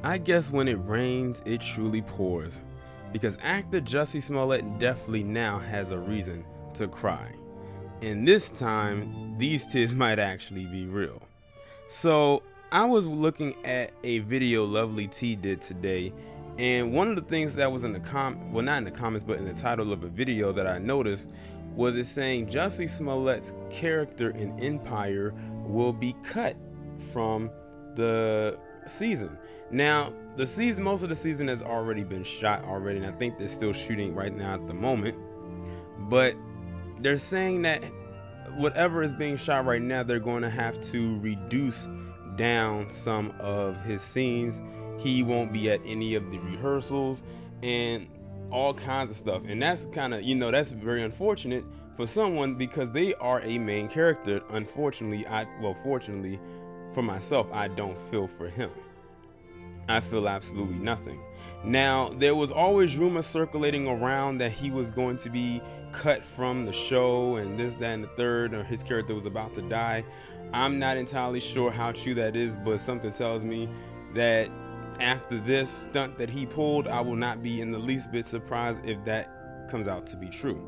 I guess when it rains, it truly pours, because actor Jussie Smollett definitely now has a reason to cry. And this time, these tears might actually be real. So I was looking at a video Lovely T did today, and one of the things that was in the not in the comments, but in the title of a video that I noticed was it saying Jussie Smollett's character in Empire will be cut from the season. Now, most of the season has already been shot already, and I think they're still shooting right now at the moment. But they're saying that whatever is being shot right now, they're going to have to reduce down some of his scenes. He won't be at any of the rehearsals and all kinds of stuff. And that's kind of, that's very unfortunate for someone, because they are a main character. Unfortunately, fortunately for myself, I don't feel for him. I feel absolutely nothing. Now, there was always rumors circulating around that he was going to be cut from the show and this, that, and the third, or his character was about to die. I'm not entirely sure how true that is, but something tells me that after this stunt that he pulled, I will not be in the least bit surprised if that comes out to be true.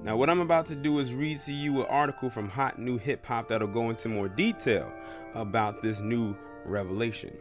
Now, what I'm about to do is read to you an article from Hot New Hip Hop that'll go into more detail about this new revelation.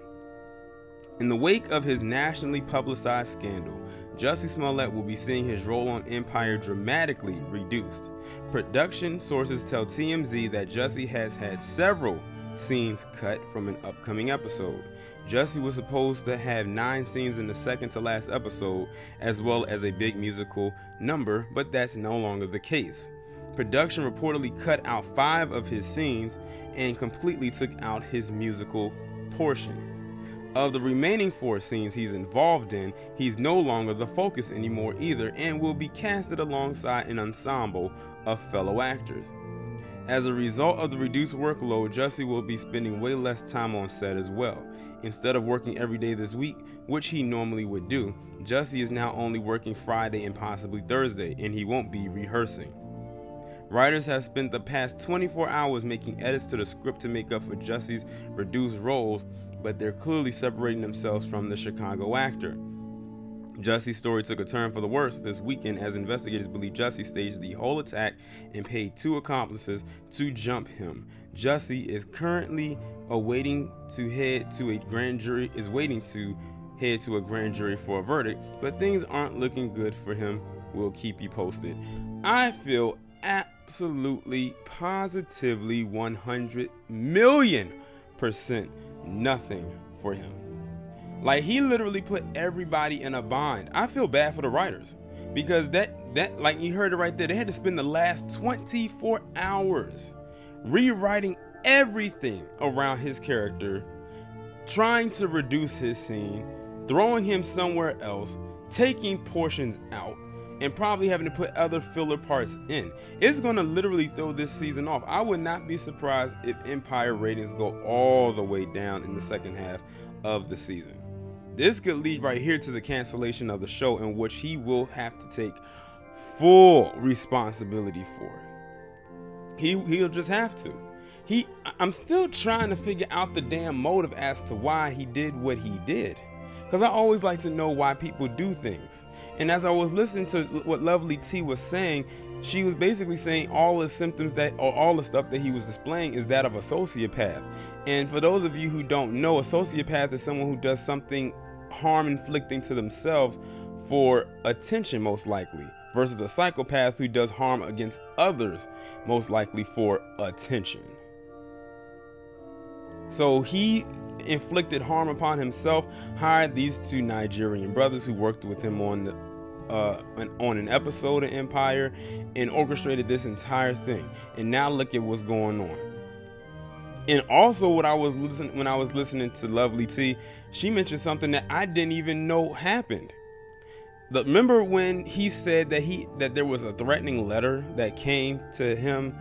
In the wake of his nationally publicized scandal, Jussie Smollett will be seeing his role on Empire dramatically reduced. Production sources tell TMZ that Jussie has had several scenes cut from an upcoming episode. Jussie was supposed to have 9 scenes in the second to last episode, as well as a big musical number, but that's no longer the case. Production reportedly cut out 5 of his scenes and completely took out his musical portion. Of the remaining 4 scenes he's involved in, he's no longer the focus anymore either, and will be casted alongside an ensemble of fellow actors. As a result of the reduced workload, Jussie will be spending way less time on set as well. Instead of working every day this week, which he normally would do, Jussie is now only working Friday and possibly Thursday, and he won't be rehearsing. Writers have spent the past 24 hours making edits to the script to make up for Jussie's reduced roles, but they're clearly separating themselves from the Chicago actor. Jussie's story took a turn for the worse this weekend, as investigators believe Jussie staged the whole attack and paid 2 accomplices to jump him. Jussie is currently waiting to head to a grand jury for a verdict, but things aren't looking good for him. We'll keep you posted. I feel absolutely, positively, 100 million% nothing for him. Like, he literally put everybody in a bind. I feel bad for the writers, because that like you heard it right there, they had to spend the last 24 hours rewriting everything around his character, trying to reduce his scene, throwing him somewhere else, taking portions out, and probably having to put other filler parts in. It's gonna literally throw this season off. I would not be surprised if Empire ratings go all the way down in the second half of the season. This could lead right here to the cancellation of the show, in which he will have to take full responsibility for it. He'll just have to. I'm still trying to figure out the damn motive as to why he did what he did, because I always like to know why people do things. And as I was listening to what Lovely T was saying, she was basically saying all the symptoms all the stuff that he was displaying is that of a sociopath. And for those of you who don't know, a sociopath is someone who does something harm inflicting to themselves for attention, most likely, versus a psychopath who does harm against others, most likely for attention. So he inflicted harm upon himself, hired these 2 Nigerian brothers who worked with him on an episode of Empire, and orchestrated this entire thing. And now look at what's going on. And also, when I was listening to Lovely T, she mentioned something that I didn't even know happened. Remember when he said that there was a threatening letter that came to him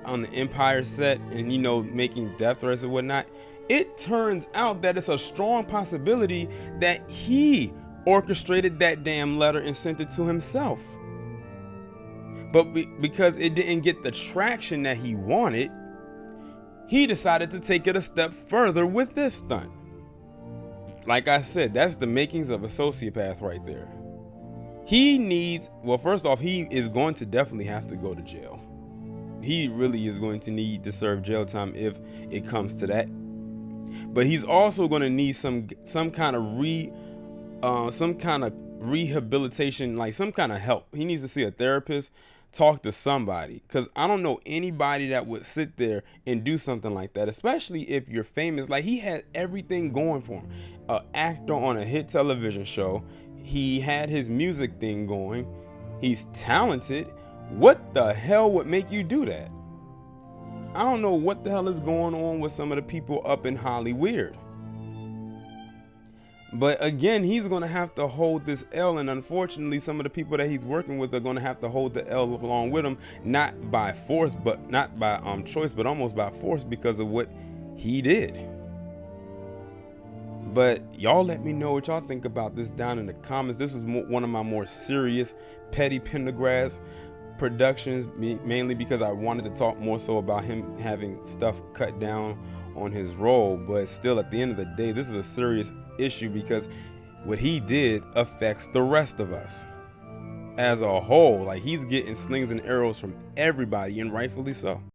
on the Empire set, and making death threats and whatnot? It turns out that it's a strong possibility that he orchestrated that damn letter and sent it to himself. But because it didn't get the traction that he wanted, he decided to take it a step further with this stunt. like I said, that's the makings of a sociopath right there. He needs, well, first off, he is going to definitely have to go to jail. He really is going to need to serve jail time if it comes to that. But he's also going to need some kind of rehabilitation, like some kind of help. He needs to see a therapist, talk to somebody, because I don't know anybody that would sit there and do something like that, especially if you're famous. Like, he had everything going for him. An actor on a hit television show. He had his music thing going. He's talented. What the hell would make you do that? I don't know what the hell is going on with some of the people up in Hollywood. But again, he's going to have to hold this L, and unfortunately some of the people that he's working with are going to have to hold the L along with him, not by force, but not by choice, but almost by force, because of what he did. But y'all let me know what y'all think about this down in the comments. This was one of my more serious petty Pendergrass productions, mainly because I wanted to talk more so about him having stuff cut down on his role. But still, at the end of the day, this is a serious issue, because what he did affects the rest of us as a whole. Like, he's getting slings and arrows from everybody, and rightfully so.